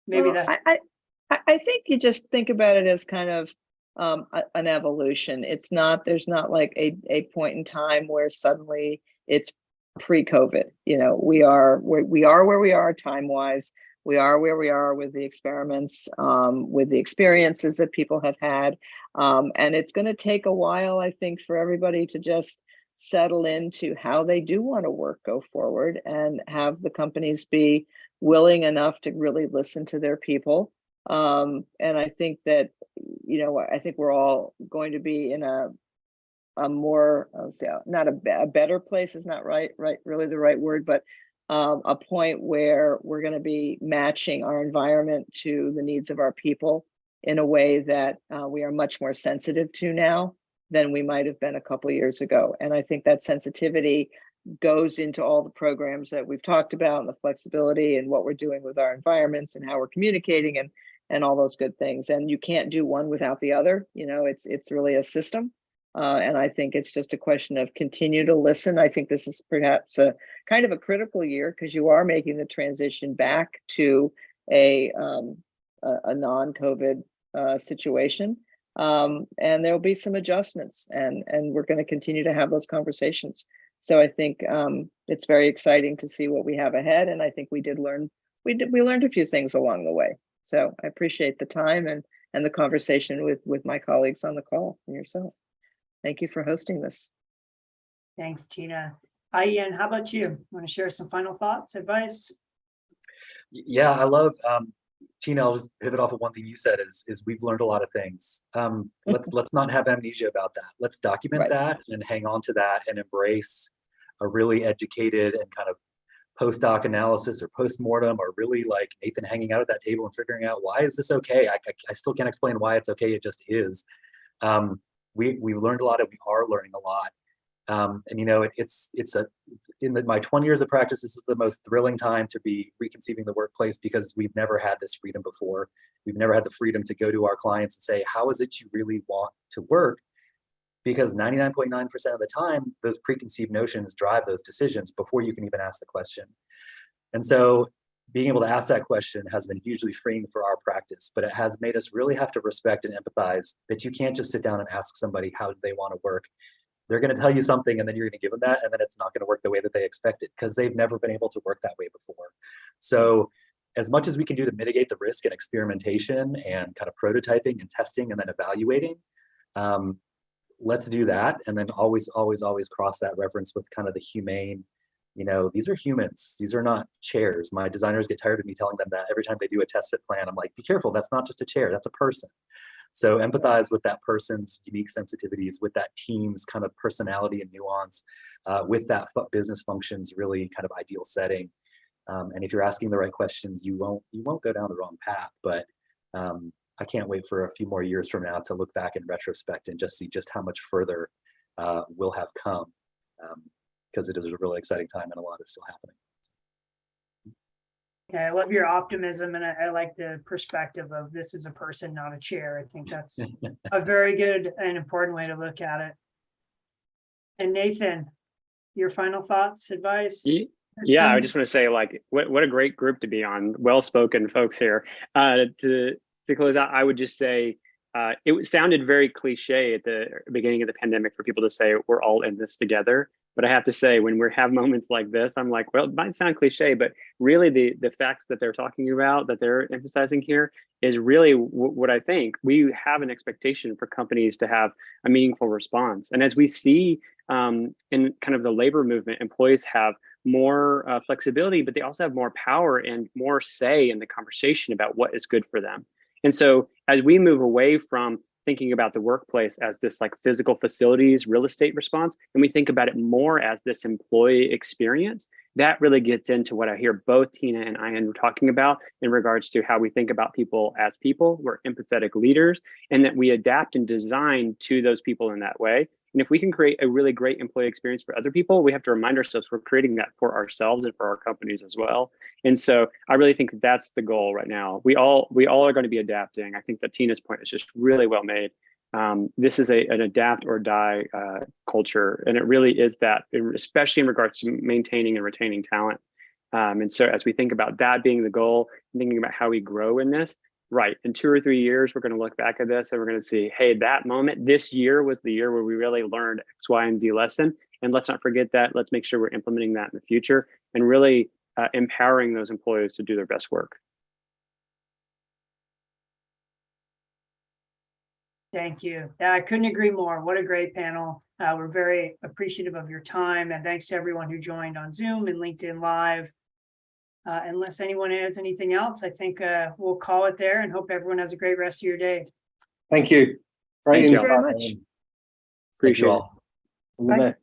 Maybe Well, that's. I think you just think about it as kind of an evolution. There's not like a point in time where suddenly it's pre-COVID. We are where we are time-wise. We are where we are with the experiments, with the experiences that people have had. And it's going to take a while, I think, for everybody to just settle into how they do want to work go forward and have the companies be willing enough to really listen to their people. And I think that, I think we're all going to be in a more, not a better place is not really the right word, but a point where we're going to be matching our environment to the needs of our people in a way that we are much more sensitive to now than we might have been a couple of years ago. And I think that sensitivity goes into all the programs that we've talked about and the flexibility and what we're doing with our environments and how we're communicating and all those good things. And you can't do one without the other. It's really a system. And I think it's just a question of continue to listen. I think this is perhaps a kind of a critical year because you are making the transition back to a non-COVID situation. And there'll be some adjustments and we're going to continue to have those conversations. So I think it's very exciting to see what we have ahead. And I think we learned a few things along the way. So I appreciate the time and the conversation with my colleagues on the call and yourself. Thank you for hosting this. Thanks, Tina. Ian, how about you? Want to share some final thoughts, advice? Yeah, I love Tina. I'll just pivot off of one thing you said is we've learned a lot of things. Let's not have amnesia about that. Let's document that and hang on to that and embrace a really educated and kind of post-doc analysis or post-mortem or really like Nathan hanging out at that table and figuring out why is this okay? I still can't explain why it's okay. It just is. We've learned a lot and we are learning a lot. And it's in my 20 years of practice, this is the most thrilling time to be reconceiving the workplace because we've never had this freedom before. We've never had the freedom to go to our clients and say, how is it you really want to work? because 99.9% of the time, those preconceived notions drive those decisions before you can even ask the question. And so being able to ask that question has been hugely freeing for our practice, but it has made us really have to respect and empathize that you can't just sit down and ask somebody how they want to work. They're going to tell you something and then you're going to give them that, and then it's not going to work the way that they expected because they've never been able to work that way before. So as much as we can do to mitigate the risk and experimentation and kind of prototyping and testing and then evaluating, let's do that. And then always cross that reference with kind of the humane, these are humans. These are not chairs. My designers get tired of me telling them that every time they do a test fit plan. I'm like, be careful, that's not just a chair, that's a person. So empathize with that person's unique sensitivities, with that team's kind of personality and nuance, with that business function's really kind of ideal setting. And if you're asking the right questions, you won't go down the wrong path. But I can't wait for a few more years from now to look back in retrospect and just see just how much further we'll have come, because it is a really exciting time and a lot is still happening. Yeah, I love your optimism, and I like the perspective of this is a person, not a chair. I think that's a very good and important way to look at it. And Nathan, your final thoughts, advice? Yeah, I just want to say, like, what a great group to be on. Well-spoken folks here. To close out, I would just say it sounded very cliche at the beginning of the pandemic for people to say we're all in this together. But I have to say, when we have moments like this, I'm like, well, it might sound cliche, but really the facts that they're talking about, that they're emphasizing here, is really what I think. We have an expectation for companies to have a meaningful response. And as we see in kind of the labor movement, employees have more flexibility, but they also have more power and more say in the conversation about what is good for them. And so as we move away from thinking about the workplace as this like physical facilities, real estate response, and we think about it more as this employee experience, that really gets into what I hear both Tina and Ian talking about in regards to how we think about people as people. We're empathetic leaders, and that we adapt and design to those people in that way. And if we can create a really great employee experience for other people, we have to remind ourselves we're creating that for ourselves and for our companies as well. And so I really think that's the goal right now. We all are going to be adapting. I think that Tina's point is just really well made. This is an adapt or die culture, and it really is that, especially in regards to maintaining and retaining talent. And so as we think about that being the goal, thinking about how we grow in this, right, in 2 or 3 years, we're going to look back at this and we're going to see, hey, that moment, this year was the year where we really learned X, Y, and Z lesson. And let's not forget that. Let's make sure we're implementing that in the future and really empowering those employees to do their best work. Thank you. I couldn't agree more. What a great panel. We're very appreciative of your time, and thanks to everyone who joined on Zoom and LinkedIn Live. Unless anyone adds anything else, I think we'll call it there and hope everyone has a great rest of your day. Thank you. Great Thank you insight. very much. Appreciate it. All the best.